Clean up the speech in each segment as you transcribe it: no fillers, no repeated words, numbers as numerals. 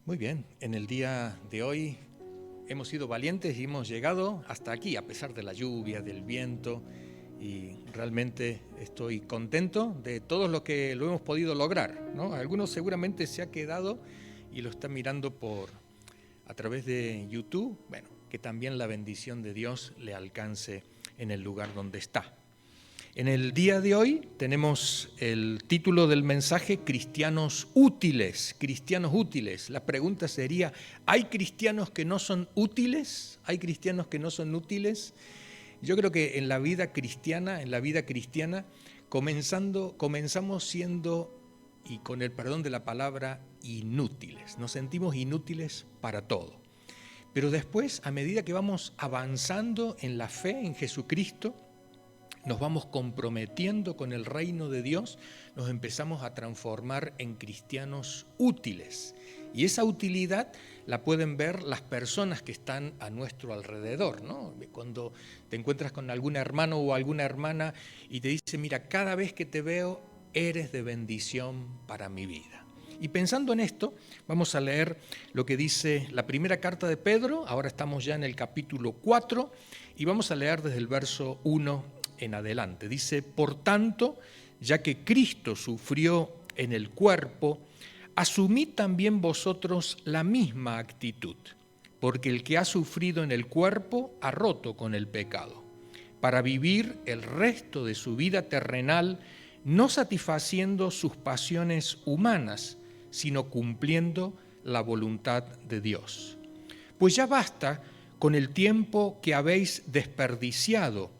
Muy bien, en el día de hoy hemos sido valientes y hemos llegado hasta aquí, a pesar de la lluvia, del viento, y realmente estoy contento de todo lo que lo hemos podido lograr, ¿no? Algunos seguramente se ha quedado y lo están mirando a través de YouTube, bueno, que también la bendición de Dios le alcance en el lugar donde está. En el día de hoy tenemos el título del mensaje Cristianos útiles, cristianos útiles. La pregunta sería, ¿hay cristianos que no son útiles? ¿Hay cristianos que no son útiles? Yo creo que en la vida cristiana, comenzamos siendo, y con el perdón de la palabra, inútiles. Nos sentimos inútiles para todo. Pero después, a medida que vamos avanzando en la fe en Jesucristo, nos vamos comprometiendo con el reino de Dios, nos empezamos a transformar en cristianos útiles. Y esa utilidad la pueden ver las personas que están a nuestro alrededor, ¿no? Cuando te encuentras con algún hermano o alguna hermana y te dice, mira, cada vez que te veo, eres de bendición para mi vida. Y pensando en esto, vamos a leer lo que dice la primera carta de Pedro. Ahora estamos ya en el capítulo 4 y vamos a leer desde el verso 1 en adelante. Dice, por tanto, ya que Cristo sufrió en el cuerpo, asumid también vosotros la misma actitud, porque el que ha sufrido en el cuerpo ha roto con el pecado, para vivir el resto de su vida terrenal, no satisfaciendo sus pasiones humanas, sino cumpliendo la voluntad de Dios. Pues ya basta con el tiempo que habéis desperdiciado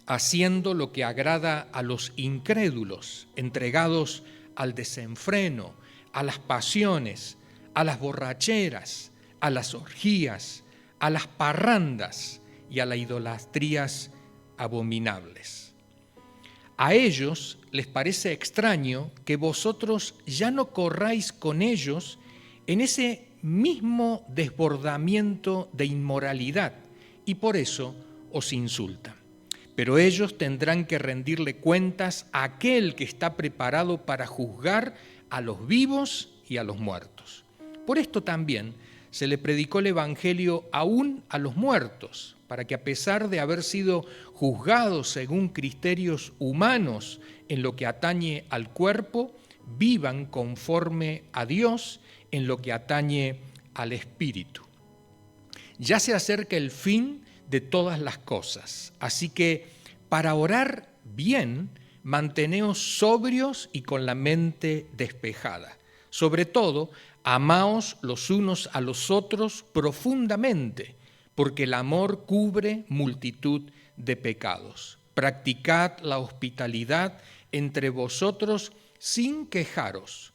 haciendo lo que agrada a los incrédulos, entregados al desenfreno, a las pasiones, a las borracheras, a las orgías, a las parrandas y a las idolatrías abominables. A ellos les parece extraño que vosotros ya no corráis con ellos en ese mismo desbordamiento de inmoralidad y por eso os insultan. Pero ellos tendrán que rendirle cuentas a aquel que está preparado para juzgar a los vivos y a los muertos. Por esto también se le predicó el Evangelio aún a los muertos, para que a pesar de haber sido juzgados según criterios humanos en lo que atañe al cuerpo, vivan conforme a Dios en lo que atañe al espíritu. Ya se acerca el fin de todas las cosas. Así que para orar bien, manteneos sobrios y con la mente despejada. Sobre todo, amaos los unos a los otros profundamente, porque el amor cubre multitud de pecados. Practicad la hospitalidad entre vosotros sin quejaros.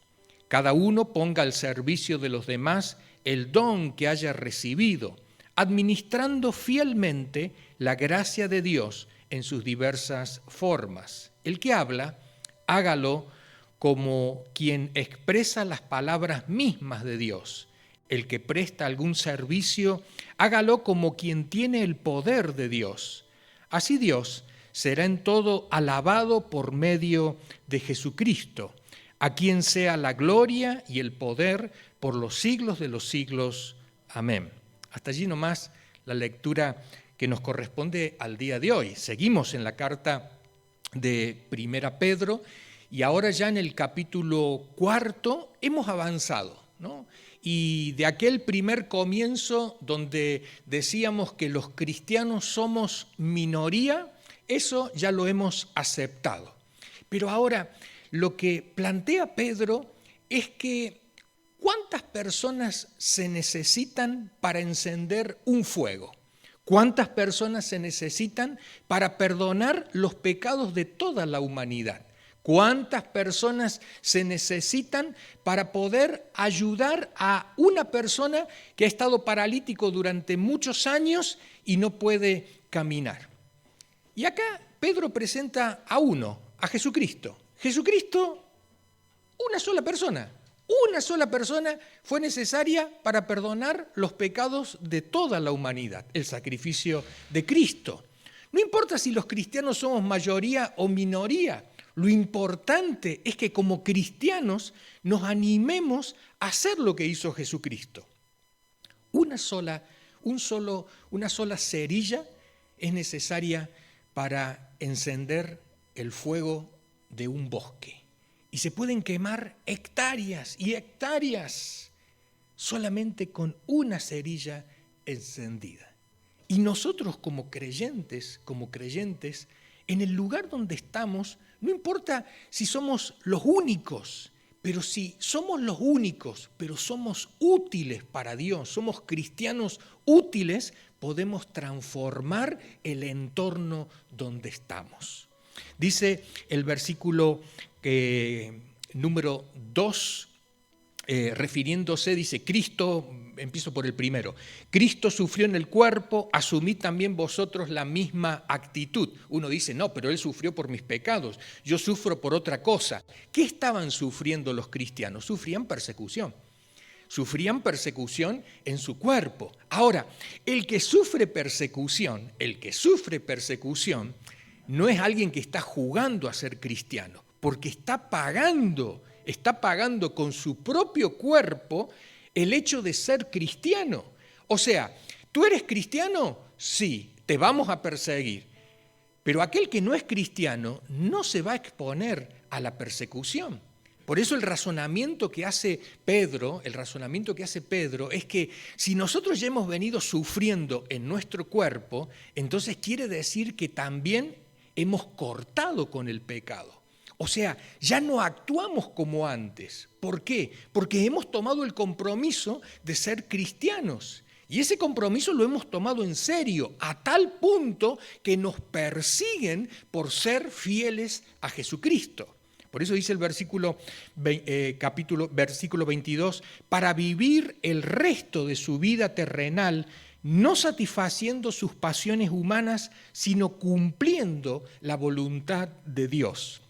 Cada uno ponga al servicio de los demás el don que haya recibido, administrando fielmente la gracia de Dios en sus diversas formas. El que habla, hágalo como quien expresa las palabras mismas de Dios. El que presta algún servicio, hágalo como quien tiene el poder de Dios. Así Dios será en todo alabado por medio de Jesucristo, a quien sea la gloria y el poder por los siglos de los siglos. Amén. Hasta allí nomás la lectura que nos corresponde al día de hoy. Seguimos en la carta de Primera Pedro y ahora ya en el capítulo 4 hemos avanzado, ¿no? Y de aquel primer comienzo donde decíamos que los cristianos somos minoría, eso ya lo hemos aceptado. Pero ahora lo que plantea Pedro es que ¿cuántas personas se necesitan para encender un fuego? ¿Cuántas personas se necesitan para perdonar los pecados de toda la humanidad? ¿Cuántas personas se necesitan para poder ayudar a una persona que ha estado paralítico durante muchos años y no puede caminar? Y acá Pedro presenta a uno, a Jesucristo. Jesucristo, una sola persona. Una sola persona fue necesaria para perdonar los pecados de toda la humanidad, el sacrificio de Cristo. No importa si los cristianos somos mayoría o minoría, Lo importante es que como cristianos nos animemos a hacer lo que hizo Jesucristo. Una sola cerilla es necesaria para encender el fuego de un bosque. Y se pueden quemar hectáreas y hectáreas solamente con una cerilla encendida. Y nosotros como creyentes, en el lugar donde estamos, no importa si somos los únicos, pero si somos los únicos, pero somos útiles para Dios, somos cristianos útiles, podemos transformar el entorno donde estamos. Dice el versículo número 2, refiriéndose, dice, Cristo, empiezo por el primero, Cristo sufrió en el cuerpo, asumid también vosotros la misma actitud. Uno dice, no, pero Él sufrió por mis pecados, yo sufro por otra cosa. ¿Qué estaban sufriendo los cristianos? Sufrían persecución en su cuerpo. Ahora, el que sufre persecución, no es alguien que está jugando a ser cristiano, porque está pagando con su propio cuerpo el hecho de ser cristiano. O sea, ¿tú eres cristiano? Sí, te vamos a perseguir. Pero aquel que no es cristiano no se va a exponer a la persecución. Por eso el razonamiento que hace Pedro es que si nosotros ya hemos venido sufriendo en nuestro cuerpo, entonces quiere decir que también hemos cortado con el pecado. O sea, ya no actuamos como antes. ¿Por qué? Porque hemos tomado el compromiso de ser cristianos. Y ese compromiso lo hemos tomado en serio, a tal punto que nos persiguen por ser fieles a Jesucristo. Por eso dice el versículo 22, para vivir el resto de su vida terrenal, no satisfaciendo sus pasiones humanas, sino cumpliendo la voluntad de Dios.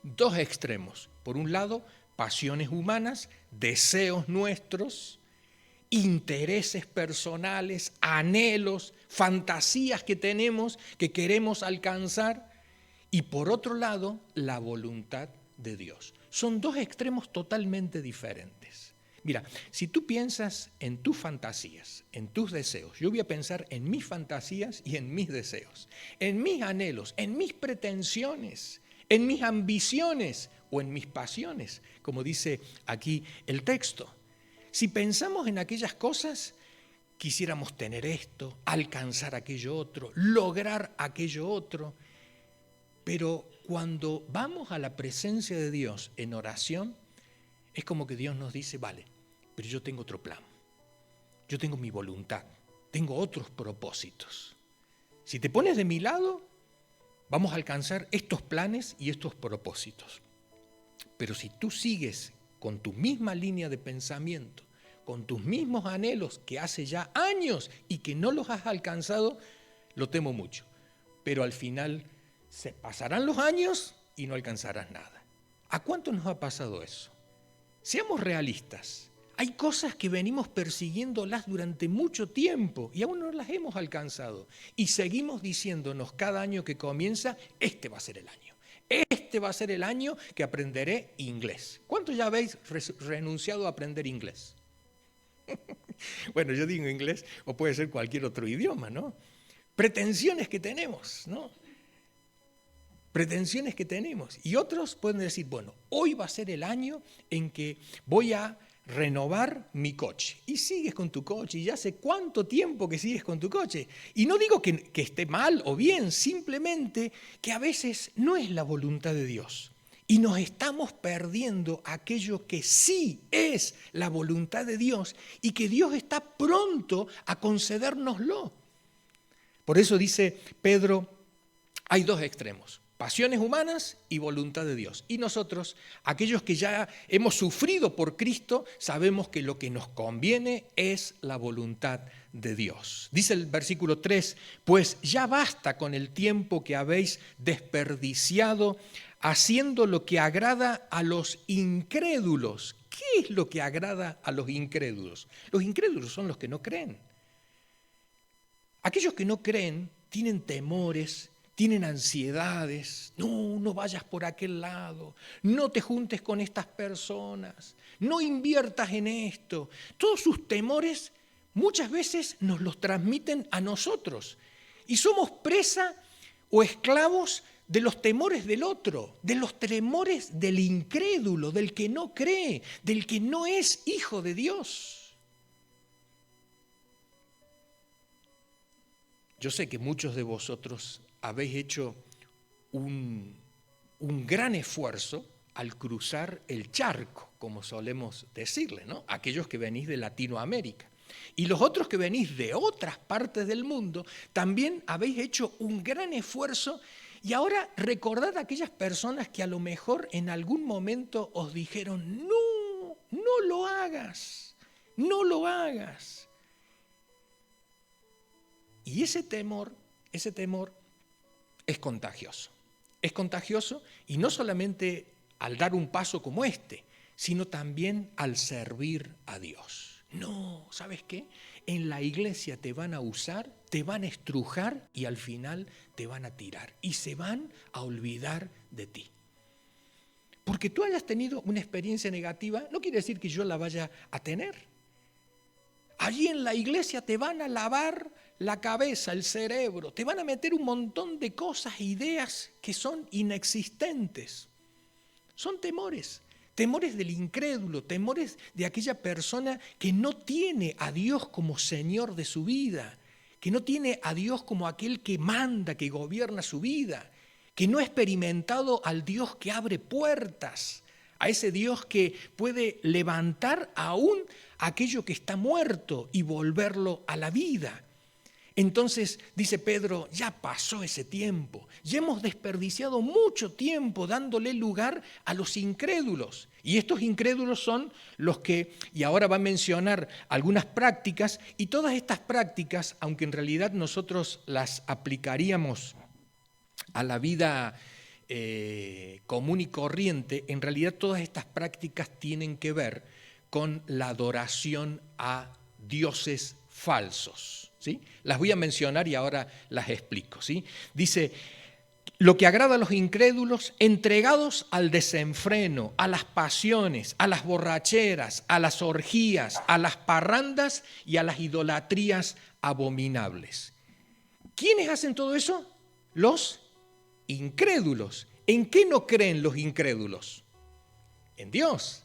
Dos extremos. Por un lado, pasiones humanas, deseos nuestros, intereses personales, anhelos, fantasías que tenemos, que queremos alcanzar. Y por otro lado, la voluntad de Dios. Son dos extremos totalmente diferentes. Mira, si tú piensas en tus fantasías, en tus deseos, yo voy a pensar en mis fantasías y en mis deseos, en mis anhelos, en mis pretensiones, en mis ambiciones o en mis pasiones, como dice aquí el texto. Si pensamos en aquellas cosas, quisiéramos tener esto, alcanzar aquello otro, lograr aquello otro. Pero cuando vamos a la presencia de Dios en oración, es como que Dios nos dice, vale, pero yo tengo otro plan, yo tengo mi voluntad, tengo otros propósitos. Si te pones de mi lado, vamos a alcanzar estos planes y estos propósitos. Pero si tú sigues con tu misma línea de pensamiento, con tus mismos anhelos que hace ya años y que no los has alcanzado, lo temo mucho. Pero al final se pasarán los años y no alcanzarás nada. ¿A cuánto nos ha pasado eso? Seamos realistas. Hay cosas que venimos persiguiéndolas durante mucho tiempo y aún no las hemos alcanzado. Y seguimos diciéndonos cada año que comienza, este va a ser el año. Este va a ser el año que aprenderé inglés. ¿Cuántos ya habéis renunciado a aprender inglés? Bueno, yo digo inglés o puede ser cualquier otro idioma, ¿no? Pretensiones que tenemos, ¿no? Pretensiones que tenemos. Y otros pueden decir, bueno, hoy va a ser el año en que voy a renovar mi coche. Y sigues con tu coche, y ya hace cuánto tiempo que sigues con tu coche. Y no digo que esté mal o bien, simplemente que a veces no es la voluntad de Dios. Y nos estamos perdiendo aquello que sí es la voluntad de Dios y que Dios está pronto a concedérnoslo. Por eso dice Pedro, hay dos extremos. Pasiones humanas y voluntad de Dios. Y nosotros, aquellos que ya hemos sufrido por Cristo, sabemos que lo que nos conviene es la voluntad de Dios. Dice el versículo 3, pues ya basta con el tiempo que habéis desperdiciado haciendo lo que agrada a los incrédulos. ¿Qué es lo que agrada a los incrédulos? Los incrédulos son los que no creen. Aquellos que no creen tienen temores, tienen ansiedades, no vayas por aquel lado, no te juntes con estas personas, no inviertas en esto. Todos sus temores muchas veces nos los transmiten a nosotros y somos presa o esclavos de los temores del otro, de los temores del incrédulo, del que no cree, del que no es hijo de Dios. Yo sé que muchos de vosotros habéis hecho un gran esfuerzo al cruzar el charco, como solemos decirle, ¿no? Aquellos que venís de Latinoamérica. Y los otros que venís de otras partes del mundo, también habéis hecho un gran esfuerzo. Y ahora recordad a aquellas personas que a lo mejor en algún momento os dijeron, no lo hagas, no lo hagas. Y ese temor es contagioso. Es contagioso y no solamente al dar un paso como este, sino también al servir a Dios. No, ¿sabes qué? En la iglesia te van a usar, te van a estrujar y al final te van a tirar y se van a olvidar de ti. Porque tú hayas tenido una experiencia negativa no quiere decir que yo la vaya a tener. Allí en la iglesia te van a lavar la cabeza, el cerebro, te van a meter un montón de cosas, ideas que son inexistentes. Son temores del incrédulo, temores de aquella persona que no tiene a Dios como Señor de su vida, que no tiene a Dios como aquel que manda, que gobierna su vida, que no ha experimentado al Dios que abre puertas, a ese Dios que puede levantar aún aquello que está muerto y volverlo a la vida. Entonces, dice Pedro, ya pasó ese tiempo, ya hemos desperdiciado mucho tiempo dándole lugar a los incrédulos. Y estos incrédulos son los que, y ahora va a mencionar algunas prácticas, y todas estas prácticas, aunque en realidad nosotros las aplicaríamos a la vida común y corriente, en realidad todas estas prácticas tienen que ver con la adoración a dioses falsos, ¿sí? Las voy a mencionar y ahora las explico, ¿sí? Dice, lo que agrada a los incrédulos, entregados al desenfreno, a las pasiones, a las borracheras, a las orgías, a las parrandas y a las idolatrías abominables. ¿Quiénes hacen todo eso? Los incrédulos. ¿En qué no creen los incrédulos? En Dios.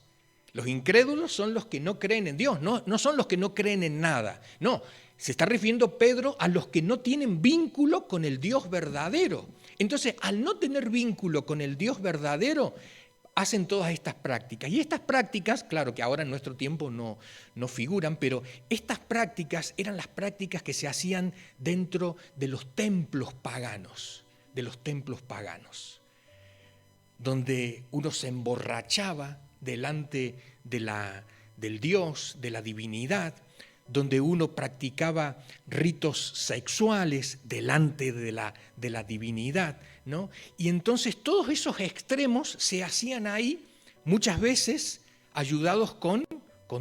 Los incrédulos son los que no creen en Dios, no son los que no creen en nada. No, se está refiriendo Pedro a los que no tienen vínculo con el Dios verdadero. Entonces, al no tener vínculo con el Dios verdadero, hacen todas estas prácticas. Y estas prácticas, claro que ahora en nuestro tiempo no figuran, pero estas prácticas eran las prácticas que se hacían dentro de los templos paganos, donde uno se emborrachaba delante del Dios, de la divinidad, donde uno practicaba ritos sexuales delante de la divinidad, ¿no? Y entonces todos esos extremos se hacían ahí, muchas veces ayudados con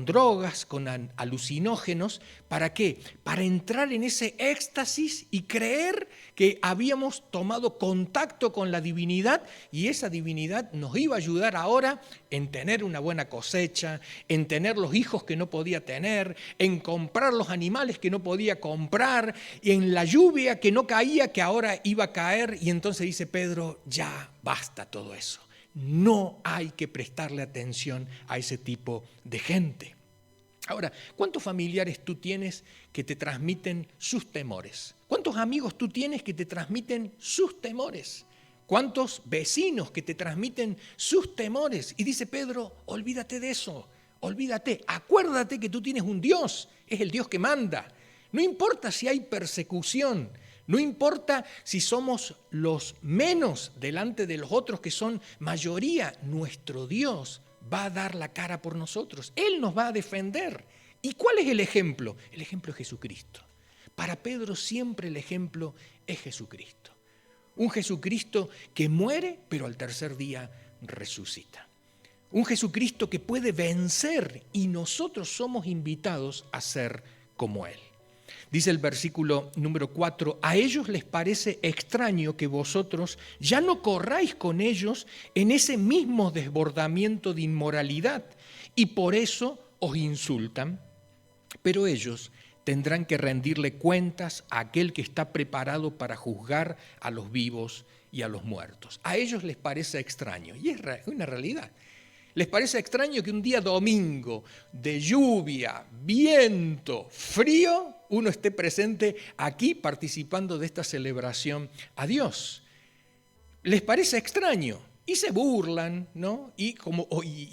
drogas, con alucinógenos. ¿Para qué? Para entrar en ese éxtasis y creer que habíamos tomado contacto con la divinidad y esa divinidad nos iba a ayudar ahora en tener una buena cosecha, en tener los hijos que no podía tener, en comprar los animales que no podía comprar, y en la lluvia que no caía, que ahora iba a caer. Y entonces dice Pedro, ya basta todo eso. No hay que prestarle atención a ese tipo de gente. Ahora, ¿cuántos familiares tú tienes que te transmiten sus temores? ¿Cuántos amigos tú tienes que te transmiten sus temores? ¿Cuántos vecinos que te transmiten sus temores? Y dice Pedro, olvídate de eso, olvídate, acuérdate que tú tienes un Dios, es el Dios que manda. No importa si hay persecución, no importa si somos los menos delante de los otros que son mayoría, nuestro Dios va a dar la cara por nosotros. Él nos va a defender. ¿Y cuál es el ejemplo? El ejemplo es Jesucristo. Para Pedro siempre el ejemplo es Jesucristo. Un Jesucristo que muere, pero al tercer día resucita. Un Jesucristo que puede vencer y nosotros somos invitados a ser como Él. Dice el versículo número 4, a ellos les parece extraño que vosotros ya no corráis con ellos en ese mismo desbordamiento de inmoralidad y por eso os insultan, pero ellos tendrán que rendirle cuentas a aquel que está preparado para juzgar a los vivos y a los muertos. A ellos les parece extraño, y es una realidad. Les parece extraño que un día domingo de lluvia, viento, frío, uno esté presente aquí participando de esta celebración a Dios. Les parece extraño y se burlan, ¿no? Y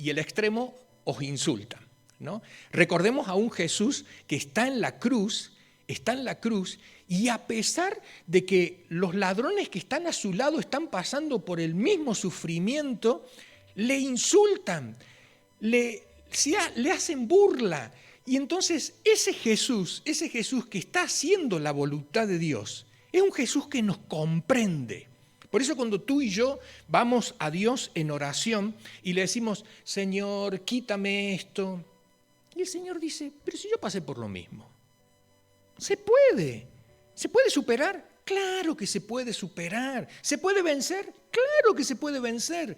el extremo os insultan, ¿no? Recordemos a un Jesús que está en la cruz y a pesar de que los ladrones que están a su lado están pasando por el mismo sufrimiento, le insultan, le hacen burla. Y entonces ese Jesús que está haciendo la voluntad de Dios, es un Jesús que nos comprende. Por eso cuando tú y yo vamos a Dios en oración y le decimos, Señor, quítame esto. Y el Señor dice, pero si yo pasé por lo mismo. ¿Se puede superar? Claro que se puede superar. ¿Se puede vencer? Claro que se puede vencer.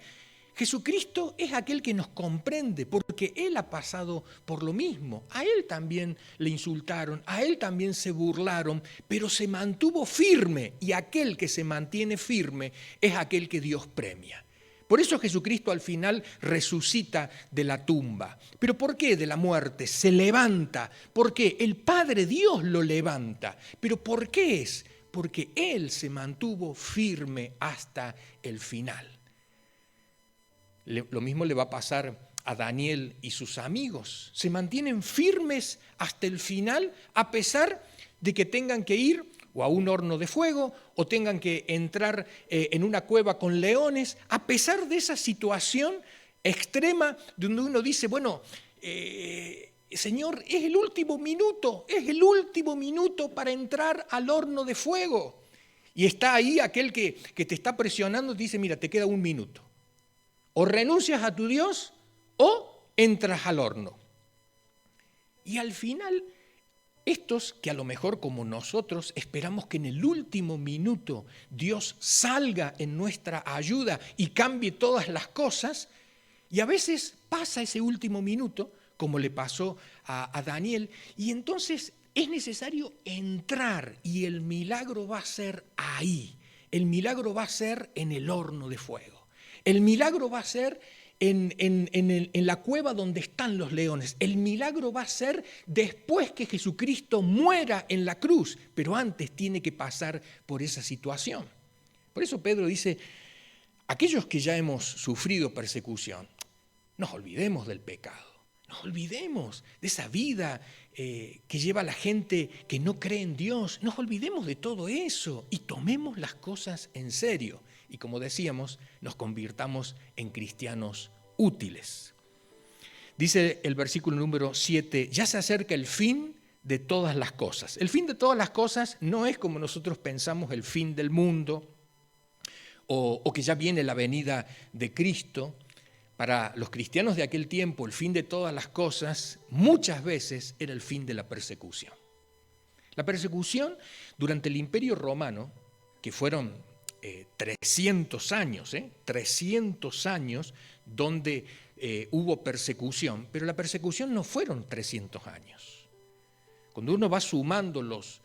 Jesucristo es aquel que nos comprende porque Él ha pasado por lo mismo. A Él también le insultaron, a Él también se burlaron, pero se mantuvo firme y aquel que se mantiene firme es aquel que Dios premia. Por eso Jesucristo al final resucita de la tumba. ¿Pero por qué de la muerte? Se levanta. ¿Por qué? El Padre Dios lo levanta. ¿Pero por qué es? Porque Él se mantuvo firme hasta el final. Lo mismo le va a pasar a Daniel y sus amigos. Se mantienen firmes hasta el final a pesar de que tengan que ir o a un horno de fuego o tengan que entrar en una cueva con leones. A pesar de esa situación extrema donde uno dice, bueno, Señor, es el último minuto para entrar al horno de fuego. Y está ahí aquel que te está presionando y te dice, mira, te queda un minuto. O renuncias a tu Dios o entras al horno. Y al final, estos que a lo mejor como nosotros esperamos que en el último minuto Dios salga en nuestra ayuda y cambie todas las cosas, y a veces pasa ese último minuto, como le pasó a Daniel, y entonces es necesario entrar y el milagro va a ser ahí, el milagro va a ser en el horno de fuego. El milagro va a ser en la cueva donde están los leones. El milagro va a ser después que Jesucristo muera en la cruz, pero antes tiene que pasar por esa situación. Por eso Pedro dice, aquellos que ya hemos sufrido persecución, nos olvidemos del pecado, nos olvidemos de esa vida que lleva la gente que no cree en Dios, nos olvidemos de todo eso y tomemos las cosas en serio. Y como decíamos, nos convirtamos en cristianos útiles. Dice el versículo número 7, ya se acerca el fin de todas las cosas. El fin de todas las cosas no es como nosotros pensamos el fin del mundo o que ya viene la venida de Cristo. Para los cristianos de aquel tiempo, el fin de todas las cosas muchas veces era el fin de la persecución. La persecución durante el Imperio Romano, que fueron 300 años donde hubo persecución, pero la persecución no fueron 300 años. Cuando uno va sumando los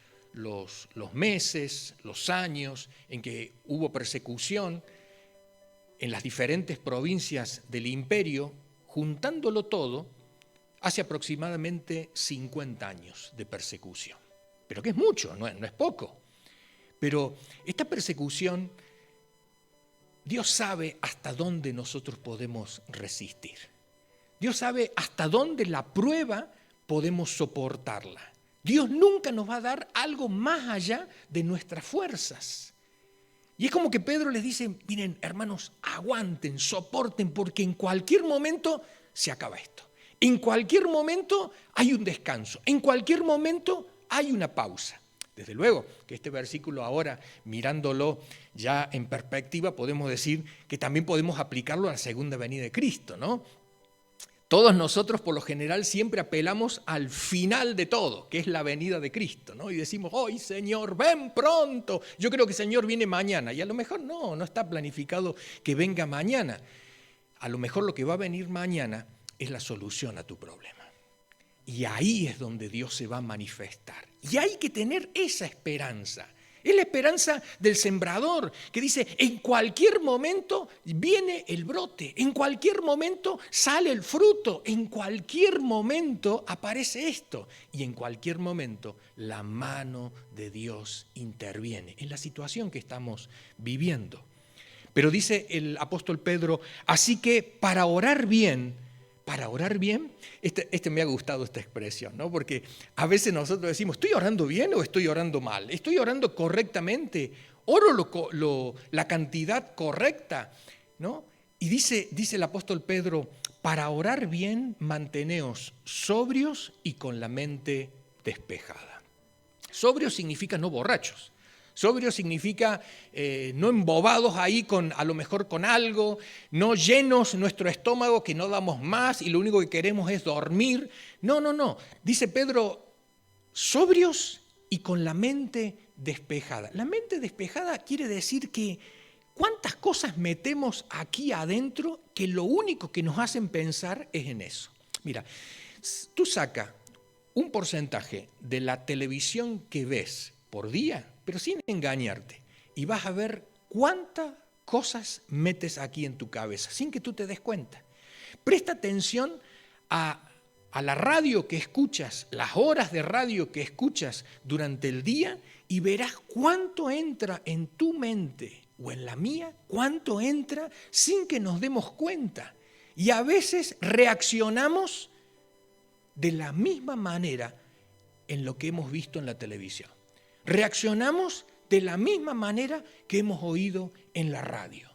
meses, los años en que hubo persecución en las diferentes provincias del imperio, juntándolo todo, hace aproximadamente 50 años de persecución. Pero que es mucho, no es poco. Pero esta persecución, Dios sabe hasta dónde nosotros podemos resistir. Dios sabe hasta dónde la prueba podemos soportarla. Dios nunca nos va a dar algo más allá de nuestras fuerzas. Y es como que Pedro les dice, miren, hermanos, aguanten, soporten, porque en cualquier momento se acaba esto. En cualquier momento hay un descanso. En cualquier momento hay una pausa. Desde luego que este versículo ahora, mirándolo ya en perspectiva, podemos decir que también podemos aplicarlo a la segunda venida de Cristo, ¿no? Todos nosotros por lo general siempre apelamos al final de todo, que es la venida de Cristo, ¿no? Y decimos, ¡ay, Señor, ven pronto! Yo creo que el Señor viene mañana. Y a lo mejor no está planificado que venga mañana. A lo mejor lo que va a venir mañana es la solución a tu problema. Y ahí es donde Dios se va a manifestar. Y hay que tener esa esperanza. Es la esperanza del sembrador que dice, en cualquier momento viene el brote, en cualquier momento sale el fruto, en cualquier momento aparece esto y en cualquier momento la mano de Dios interviene en la situación que estamos viviendo. Pero dice el apóstol Pedro, así que para orar bien, me ha gustado esta expresión, ¿no? Porque a veces nosotros decimos, ¿estoy orando bien o estoy orando mal? ¿Estoy orando correctamente? ¿Oro la cantidad correcta? ¿No? Y dice el apóstol Pedro, para orar bien, manteneos sobrios y con la mente despejada. Sobrios significa no borrachos. Sobrio significa no embobados ahí a lo mejor con algo, no llenos nuestro estómago que no damos más y lo único que queremos es dormir. No. Dice Pedro, sobrios y con la mente despejada. La mente despejada quiere decir que cuántas cosas metemos aquí adentro que lo único que nos hacen pensar es en eso. Mira, tú saca un porcentaje de la televisión que ves por día, pero sin engañarte, y vas a ver cuántas cosas metes aquí en tu cabeza, sin que tú te des cuenta. Presta atención a la radio que escuchas, las horas de radio que escuchas durante el día, y verás cuánto entra en tu mente, o en la mía, cuánto entra sin que nos demos cuenta. Y a veces reaccionamos de la misma manera en lo que hemos visto en la televisión. Reaccionamos de la misma manera que hemos oído en la radio,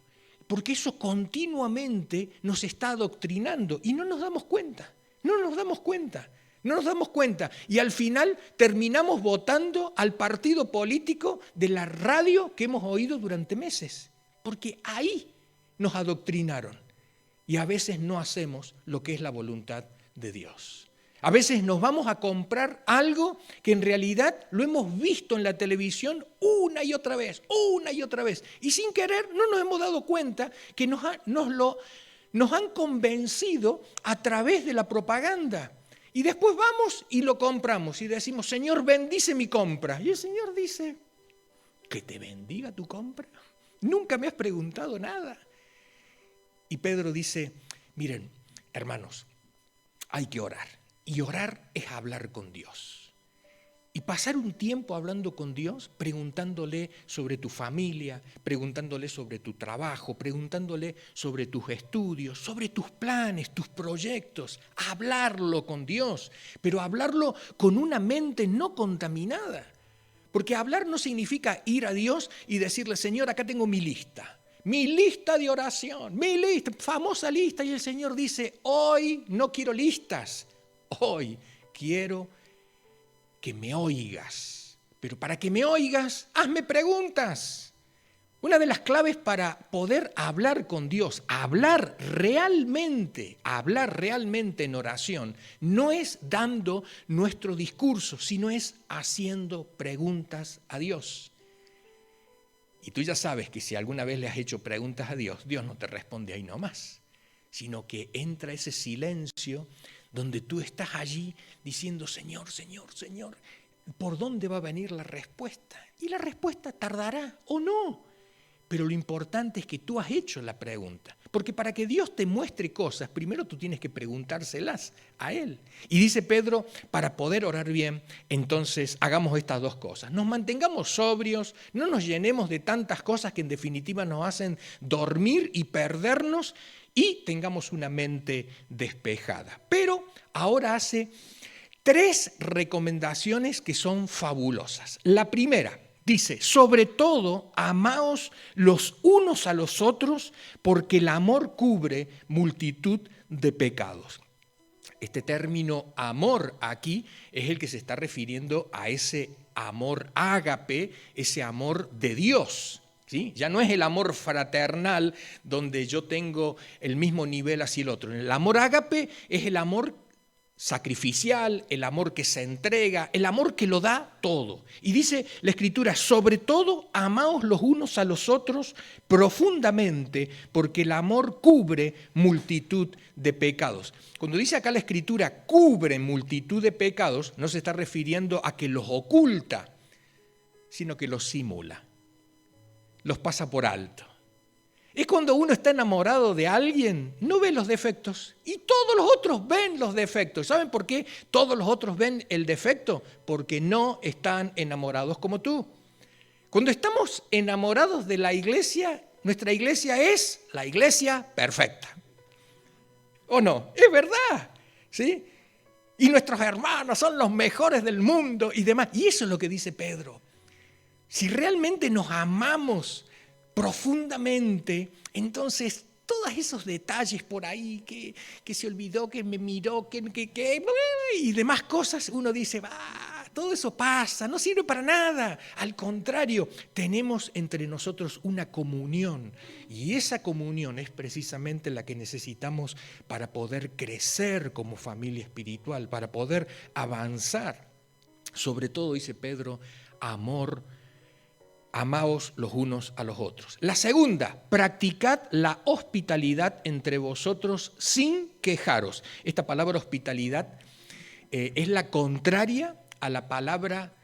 porque eso continuamente nos está adoctrinando y no nos damos cuenta, y al final terminamos votando al partido político de la radio que hemos oído durante meses, porque ahí nos adoctrinaron y a veces no hacemos lo que es la voluntad de Dios. A veces nos vamos a comprar algo que en realidad lo hemos visto en la televisión una y otra vez, y sin querer no nos hemos dado cuenta que nos han convencido a través de la propaganda. Y después vamos y lo compramos y decimos, Señor, bendice mi compra. Y el Señor dice, que te bendiga tu compra. Nunca me has preguntado nada. Y Pedro dice, miren, hermanos, hay que orar. Y orar es hablar con Dios. Y pasar un tiempo hablando con Dios, preguntándole sobre tu familia, preguntándole sobre tu trabajo, preguntándole sobre tus estudios, sobre tus planes, tus proyectos. Hablarlo con Dios, pero hablarlo con una mente no contaminada. Porque hablar no significa ir a Dios y decirle, Señor, acá tengo mi lista de oración, mi lista, famosa lista. Y el Señor dice, hoy no quiero listas. Hoy quiero que me oigas, pero para que me oigas, hazme preguntas. Una de las claves para poder hablar con Dios, hablar realmente en oración, no es dando nuestro discurso, sino es haciendo preguntas a Dios. Y tú ya sabes que si alguna vez le has hecho preguntas a Dios, Dios no te responde ahí nomás, sino que entra ese silencio donde tú estás allí diciendo, Señor, ¿por dónde va a venir la respuesta? Y la respuesta tardará o no, pero lo importante es que tú has hecho la pregunta, porque para que Dios te muestre cosas, primero tú tienes que preguntárselas a Él. Y dice Pedro, para poder orar bien, entonces hagamos estas dos cosas, nos mantengamos sobrios, no nos llenemos de tantas cosas que en definitiva nos hacen dormir y perdernos, y tengamos una mente despejada. Pero ahora hace 3 recomendaciones que son fabulosas. La primera dice, sobre todo, amaos los unos a los otros, porque el amor cubre multitud de pecados. Este término amor aquí es el que se está refiriendo a ese amor ágape, ese amor de Dios. ¿sí? Ya no es el amor fraternal donde yo tengo el mismo nivel hacia el otro. El amor ágape es el amor sacrificial, el amor que se entrega, el amor que lo da todo. Y dice la Escritura, sobre todo, amaos los unos a los otros profundamente, porque el amor cubre multitud de pecados. Cuando dice acá la Escritura, cubre multitud de pecados, no se está refiriendo a que los oculta, sino que los simula, los pasa por alto. Es cuando uno está enamorado de alguien, no ve los defectos y todos los otros ven los defectos. ¿Saben por qué todos los otros ven el defecto? Porque no están enamorados como tú. Cuando estamos enamorados de la iglesia, nuestra iglesia es la iglesia perfecta. ¿O no? Es verdad, ¿sí? Y nuestros hermanos son los mejores del mundo y demás. Y eso es lo que dice Pedro. Si realmente nos amamos profundamente, entonces todos esos detalles por ahí, que se olvidó, que me miró, y demás cosas, uno dice, todo eso pasa, no sirve para nada. Al contrario, tenemos entre nosotros una comunión, y esa comunión es precisamente la que necesitamos para poder crecer como familia espiritual, para poder avanzar. Sobre todo, dice Pedro, amor. Amaos los unos a los otros. La segunda, practicad la hospitalidad entre vosotros sin quejaros. Esta palabra hospitalidad es la contraria a la palabra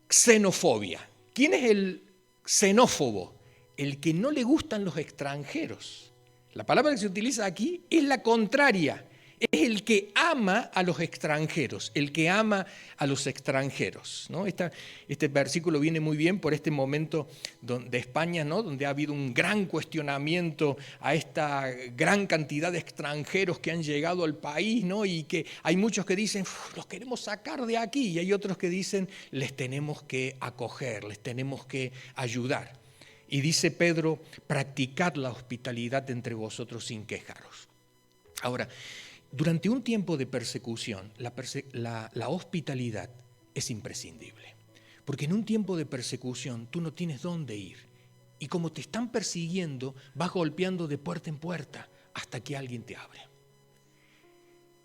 xenofobia. ¿Quién es el xenófobo? El que no le gustan los extranjeros. La palabra que se utiliza aquí es la contraria. Es el que ama a los extranjeros, el que ama a los extranjeros, ¿no? Este versículo viene muy bien por este momento de España, ¿no? Donde ha habido un gran cuestionamiento a esta gran cantidad de extranjeros que han llegado al país, ¿no? Y que hay muchos que dicen, los queremos sacar de aquí, y hay otros que dicen, les tenemos que acoger, les tenemos que ayudar. Y dice Pedro, practicad la hospitalidad entre vosotros sin quejaros. Ahora, durante un tiempo de persecución, la hospitalidad es imprescindible. Porque en un tiempo de persecución tú no tienes dónde ir. Y como te están persiguiendo, vas golpeando de puerta en puerta hasta que alguien te abre.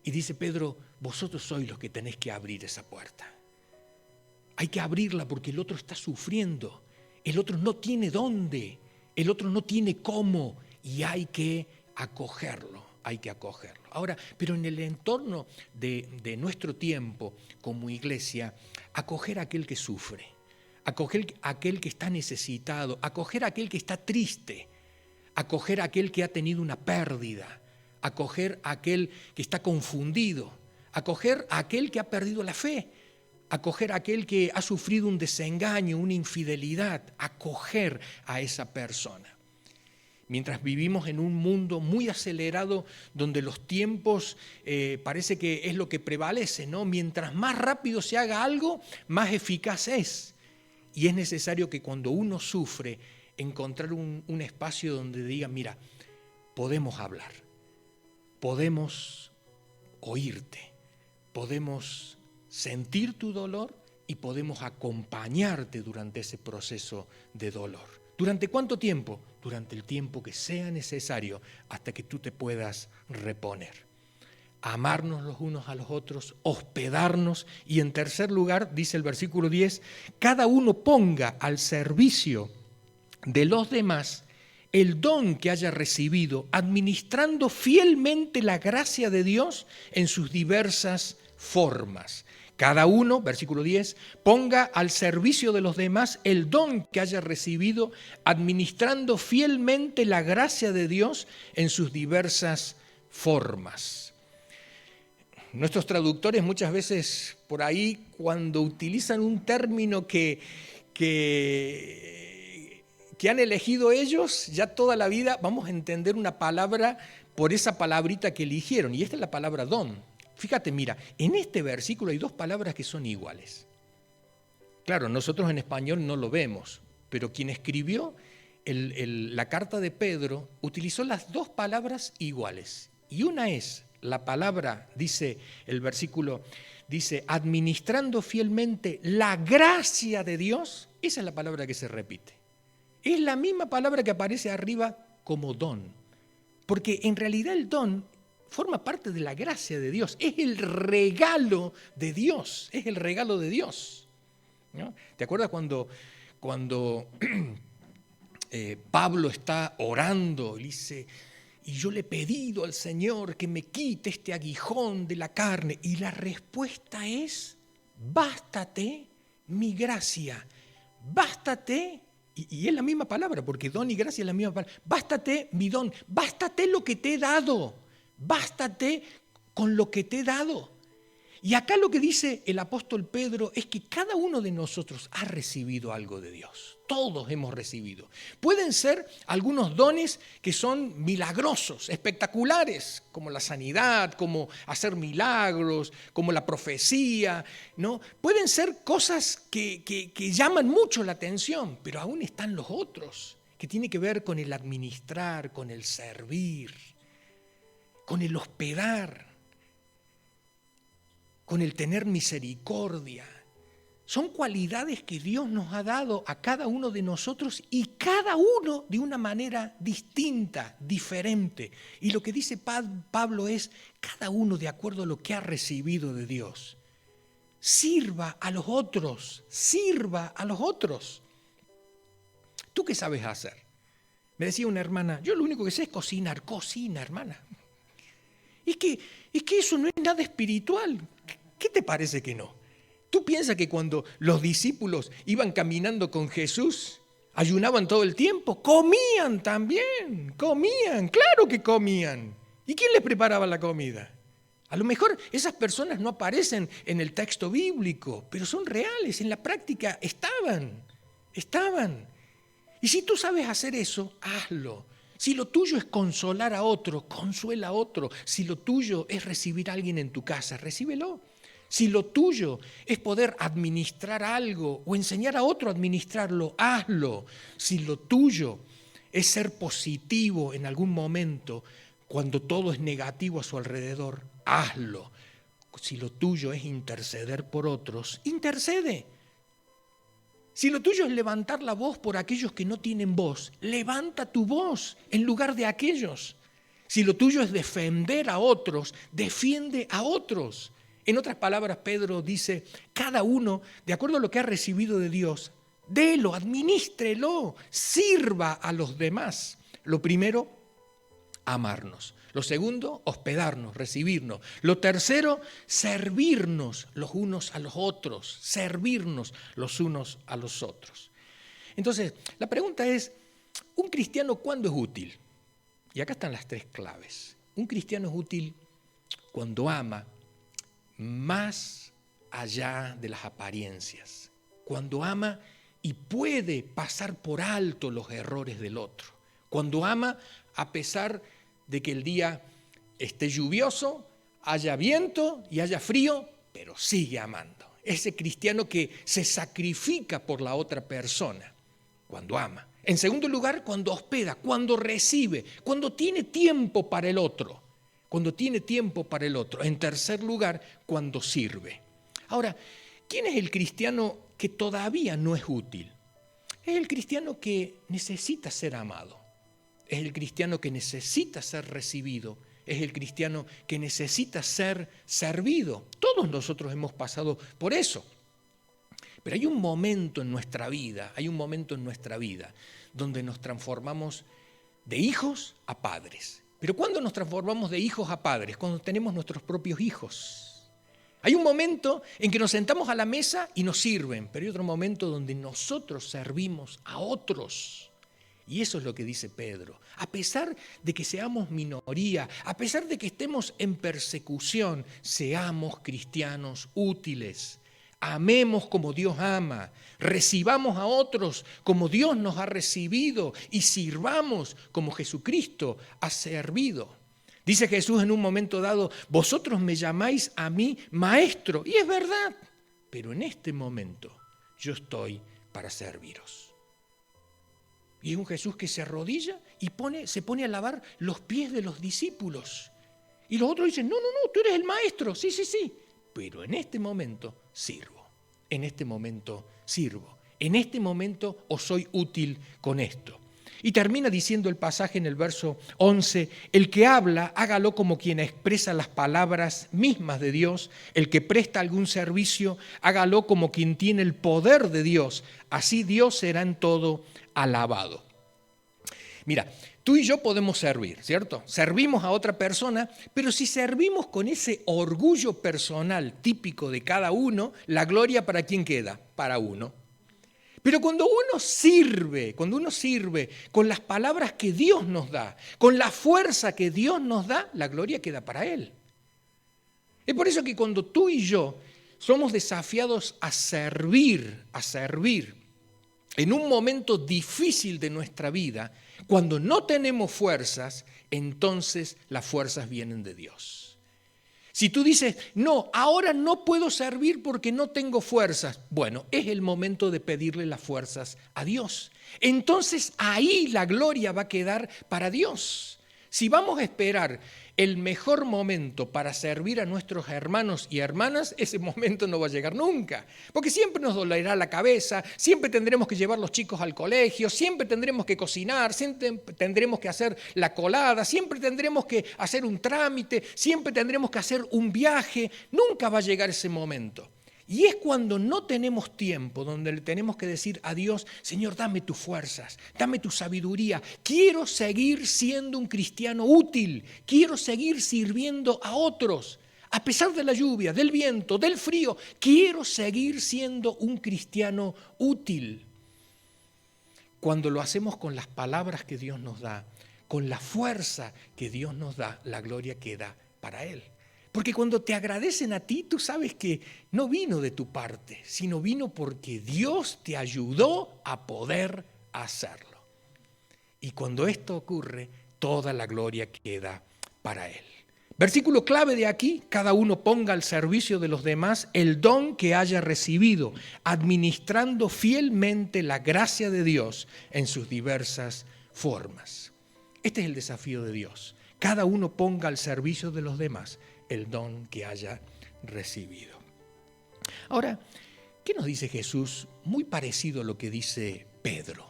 Y dice Pedro, vosotros sois los que tenéis que abrir esa puerta. Hay que abrirla porque el otro está sufriendo. El otro no tiene dónde. El otro no tiene cómo. Y hay que acogerlo. Hay que acogerlo. Ahora, pero en el entorno de nuestro tiempo como iglesia, acoger a aquel que sufre, acoger a aquel que está necesitado, acoger a aquel que está triste, acoger a aquel que ha tenido una pérdida, acoger a aquel que está confundido, acoger a aquel que ha perdido la fe, acoger a aquel que ha sufrido un desengaño, una infidelidad, acoger a esa persona. Mientras vivimos en un mundo muy acelerado donde los tiempos parece que es lo que prevalece, ¿no? Mientras más rápido se haga algo, más eficaz es. Y es necesario que cuando uno sufre, encontrar un espacio donde diga, mira, podemos hablar, podemos oírte, podemos sentir tu dolor y podemos acompañarte durante ese proceso de dolor. ¿Durante cuánto tiempo? Durante el tiempo que sea necesario hasta que tú te puedas reponer. Amarnos los unos a los otros, hospedarnos y en tercer lugar, dice el versículo 10, cada uno ponga al servicio de los demás el don que haya recibido, administrando fielmente la gracia de Dios en sus diversas formas. Cada uno, versículo 10, ponga al servicio de los demás el don que haya recibido, administrando fielmente la gracia de Dios en sus diversas formas. Nuestros traductores muchas veces por ahí, cuando utilizan un término que han elegido ellos, ya toda la vida vamos a entender una palabra por esa palabrita que eligieron, y esta es la palabra don. Fíjate, mira, en este versículo hay dos palabras que son iguales. Claro, nosotros en español no lo vemos, pero quien escribió la carta de Pedro utilizó las dos palabras iguales. Y una es la palabra, dice el versículo, dice, administrando fielmente la gracia de Dios. Esa es la palabra que se repite. Es la misma palabra que aparece arriba como don. Porque en realidad el don forma parte de la gracia de Dios. Es el regalo de Dios. Es el regalo de Dios, ¿no? ¿Te acuerdas cuando Pablo está orando y dice, y yo le he pedido al Señor que me quite este aguijón de la carne? Y la respuesta es, bástate mi gracia, bástate, y es la misma palabra, porque don y gracia es la misma palabra, bástate mi don, bástate lo que te he dado, bástate con lo que te he dado. Y acá lo que dice el apóstol Pedro es que cada uno de nosotros ha recibido algo de Dios. Todos hemos recibido. Pueden ser algunos dones que son milagrosos, espectaculares, como la sanidad, como hacer milagros, como la profecía, ¿no? Pueden ser cosas que llaman mucho la atención, pero aún están los otros, que tienen que ver con el administrar, con el servir, con el hospedar, con el tener misericordia. Son cualidades que Dios nos ha dado a cada uno de nosotros y cada uno de una manera distinta, diferente. Y lo que dice Pablo es, cada uno de acuerdo a lo que ha recibido de Dios. Sirva a los otros, sirva a los otros. ¿Tú qué sabes hacer? Me decía una hermana, yo lo único que sé es cocinar. Cocina, hermana. Es que eso no es nada espiritual. ¿Qué te parece que no? ¿Tú piensas que cuando los discípulos iban caminando con Jesús, ayunaban todo el tiempo? Comían también, comían, claro que comían. ¿Y quién les preparaba la comida? A lo mejor esas personas no aparecen en el texto bíblico, pero son reales, en la práctica estaban. Y si tú sabes hacer eso, hazlo. Si lo tuyo es consolar a otro, consuela a otro. Si lo tuyo es recibir a alguien en tu casa, recíbelo. Si lo tuyo es poder administrar algo o enseñar a otro a administrarlo, hazlo. Si lo tuyo es ser positivo en algún momento cuando todo es negativo a su alrededor, hazlo. Si lo tuyo es interceder por otros, intercede. Si lo tuyo es levantar la voz por aquellos que no tienen voz, levanta tu voz en lugar de aquellos. Si lo tuyo es defender a otros, defiende a otros. En otras palabras, Pedro dice, cada uno, de acuerdo a lo que ha recibido de Dios, délo, adminístrelo, sirva a los demás. Lo primero, amarnos. Lo segundo, hospedarnos, recibirnos. Lo tercero, servirnos los unos a los otros, servirnos los unos a los otros. Entonces, la pregunta es, ¿un cristiano cuándo es útil? Y acá están las tres claves. Un cristiano es útil cuando ama más allá de las apariencias, cuando ama y puede pasar por alto los errores del otro, cuando ama a pesar de que el día esté lluvioso, haya viento y haya frío, pero sigue amando. Ese cristiano que se sacrifica por la otra persona, cuando ama. En segundo lugar, cuando hospeda, cuando recibe, cuando tiene tiempo para el otro. Cuando tiene tiempo para el otro. En tercer lugar, cuando sirve. Ahora, ¿quién es el cristiano que todavía no es útil? Es el cristiano que necesita ser amado. Es el cristiano que necesita ser recibido. Es el cristiano que necesita ser servido. Todos nosotros hemos pasado por eso. Pero hay un momento en nuestra vida, donde nos transformamos de hijos a padres. Pero ¿cuándo nos transformamos de hijos a padres? Cuando tenemos nuestros propios hijos. Hay un momento en que nos sentamos a la mesa y nos sirven, pero hay otro momento donde nosotros servimos a otros. Y eso es lo que dice Pedro. A pesar de que seamos minoría, a pesar de que estemos en persecución, seamos cristianos útiles. Amemos como Dios ama, recibamos a otros como Dios nos ha recibido y sirvamos como Jesucristo ha servido. Dice Jesús en un momento dado, vosotros me llamáis a mí maestro, y es verdad, pero en este momento yo estoy para serviros. Y es un Jesús que se arrodilla y se pone a lavar los pies de los discípulos. Y los otros dicen, no, tú eres el maestro, sí, pero en este momento sirvo. En en este momento os soy útil con esto. Y termina diciendo el pasaje en el verso 11, el que habla, hágalo como quien expresa las palabras mismas de Dios, el que presta algún servicio, hágalo como quien tiene el poder de Dios, así Dios será en todo alabado. Mira, tú y yo podemos servir, ¿cierto? Servimos a otra persona, pero si servimos con ese orgullo personal típico de cada uno, la gloria ¿para quién queda? Para uno. Pero cuando uno sirve con las palabras que Dios nos da, con la fuerza que Dios nos da, la gloria queda para Él. Es por eso que cuando tú y yo somos desafiados a servir en un momento difícil de nuestra vida, cuando no tenemos fuerzas, entonces las fuerzas vienen de Dios. Si tú dices, no, ahora no puedo servir porque no tengo fuerzas, bueno, es el momento de pedirle las fuerzas a Dios. Entonces ahí la gloria va a quedar para Dios. Si vamos a esperar el mejor momento para servir a nuestros hermanos y hermanas, ese momento no va a llegar nunca. Porque siempre nos dolerá la cabeza, siempre tendremos que llevar los chicos al colegio, siempre tendremos que cocinar, siempre tendremos que hacer la colada, siempre tendremos que hacer un trámite, siempre tendremos que hacer un viaje. Nunca va a llegar ese momento. Y es cuando no tenemos tiempo, donde le tenemos que decir a Dios, Señor, dame tus fuerzas, dame tu sabiduría. Quiero seguir siendo un cristiano útil, quiero seguir sirviendo a otros. A pesar de la lluvia, del viento, del frío, quiero seguir siendo un cristiano útil. Cuando lo hacemos con las palabras que Dios nos da, con la fuerza que Dios nos da, la gloria queda para Él. Porque cuando te agradecen a ti, tú sabes que no vino de tu parte, sino vino porque Dios te ayudó a poder hacerlo. Y cuando esto ocurre, toda la gloria queda para Él. Versículo clave de aquí, cada uno ponga al servicio de los demás el don que haya recibido, administrando fielmente la gracia de Dios en sus diversas formas. Este es el desafío de Dios. Cada uno ponga al servicio de los demás el don que haya recibido. Ahora, ¿qué nos dice Jesús? Muy parecido a lo que dice Pedro.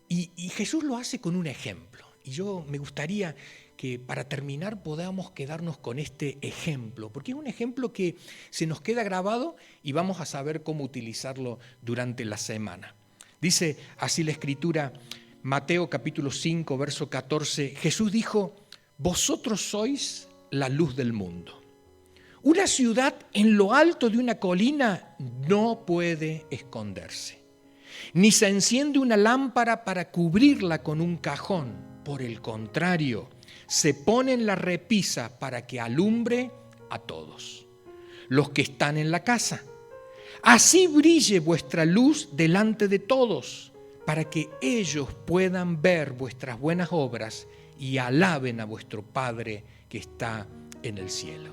Y Jesús lo hace con un ejemplo. Y yo me gustaría que para terminar podamos quedarnos con este ejemplo, porque es un ejemplo que se nos queda grabado y vamos a saber cómo utilizarlo durante la semana. Dice así la Escritura, Mateo capítulo 5, verso 14, Jesús dijo, vosotros sois la luz del mundo. Una ciudad en lo alto de una colina no puede esconderse. Ni se enciende una lámpara para cubrirla con un cajón. Por el contrario, se pone en la repisa para que alumbre a todos los que están en la casa. Así brille vuestra luz delante de todos, para que ellos puedan ver vuestras buenas obras y alaben a vuestro Padre que está en el cielo.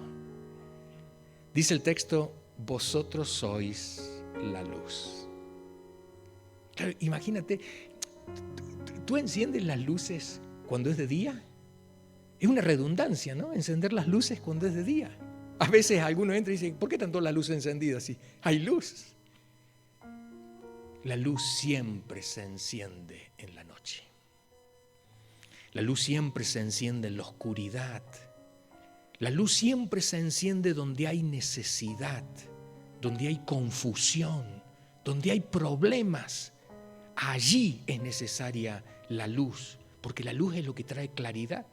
Dice el texto, vosotros sois la luz. Claro, imagínate, ¿tú enciendes las luces cuando es de día? Es una redundancia, ¿no? Encender las luces cuando es de día. A veces alguno entra y dice, ¿por qué tanto la luz encendida así? Hay luz. La luz siempre se enciende en la noche. La luz siempre se enciende en la oscuridad. La luz siempre se enciende donde hay necesidad, donde hay confusión, donde hay problemas. Allí es necesaria la luz, porque la luz es lo que trae claridad.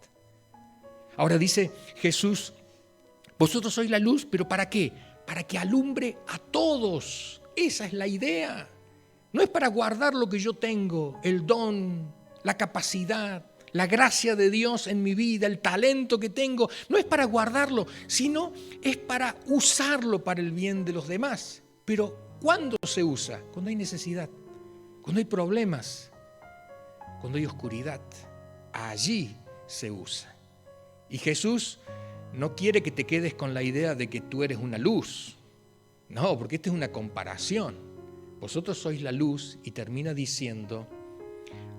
Ahora dice Jesús, vosotros sois la luz, ¿pero para qué? Para que alumbre a todos. Esa es la idea. No es para guardar lo que yo tengo, el don, la capacidad, la gracia de Dios en mi vida, el talento que tengo. No es para guardarlo, sino es para usarlo para el bien de los demás. Pero ¿cuándo se usa? Cuando hay necesidad, cuando hay problemas, cuando hay oscuridad. Allí se usa. Y Jesús no quiere que te quedes con la idea de que tú eres una luz. No, porque esta es una comparación. Vosotros sois la luz y termina diciendo,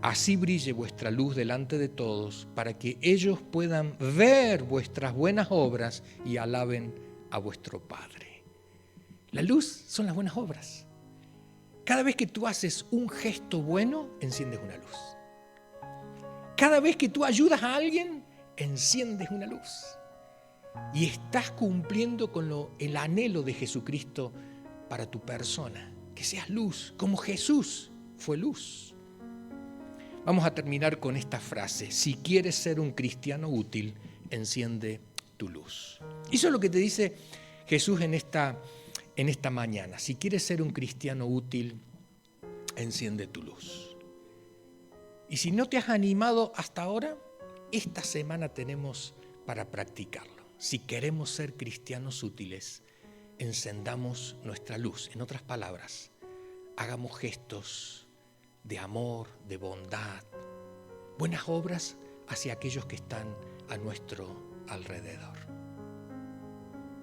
así brille vuestra luz delante de todos para que ellos puedan ver vuestras buenas obras y alaben a vuestro Padre. La luz son las buenas obras. Cada vez que tú haces un gesto bueno, enciendes una luz. Cada vez que tú ayudas a alguien, enciendes una luz. Y estás cumpliendo con el anhelo de Jesucristo para tu persona. Que seas luz, como Jesús fue luz. Vamos a terminar con esta frase. Si quieres ser un cristiano útil, enciende tu luz. Eso es lo que te dice Jesús en esta mañana. Si quieres ser un cristiano útil, enciende tu luz. Y si no te has animado hasta ahora, esta semana tenemos para practicarlo. Si queremos ser cristianos útiles, encendamos nuestra luz. En otras palabras, hagamos gestos de amor, de bondad, buenas obras hacia aquellos que están a nuestro alrededor.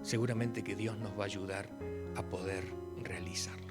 Seguramente que Dios nos va a ayudar a poder realizarlo.